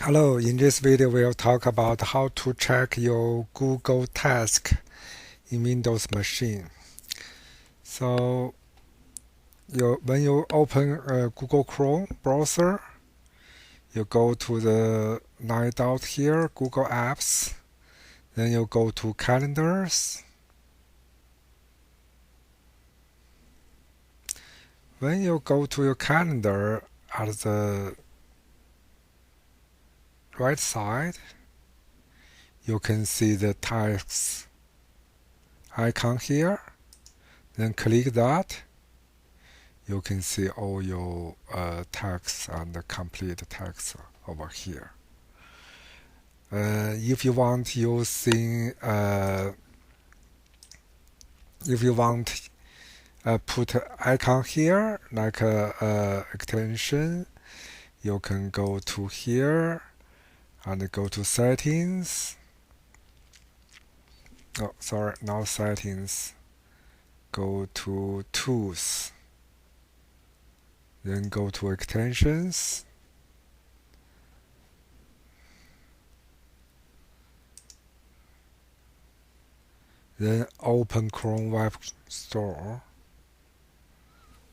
Hello, in this video we'll talk about how to check your Google task in Windows machine. So when you open Google Chrome browser, you go to the 9 dot here, Google Apps, then you go to Calendars. When you go to your calendar at the right side, you can see the tasks icon here. Then click that. You can see all your tasks and the complete tasks over here. If you want put icon here like extension, you can go to here and go to settings. Oh, sorry, not settings. Go to tools. Then go to extensions. Then open Chrome Web Store.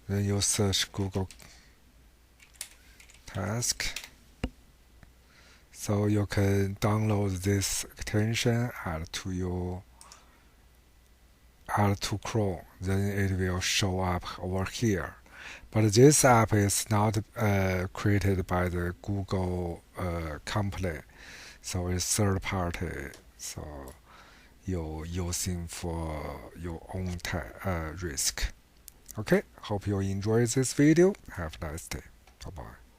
Then you search Google Task. So you can download this extension, add to Chrome. Then it will show up over here. But this app is not created by the Google company, so it's third party. So you're using for your own risk. Okay, hope you enjoy this video. Have a nice day. Bye bye.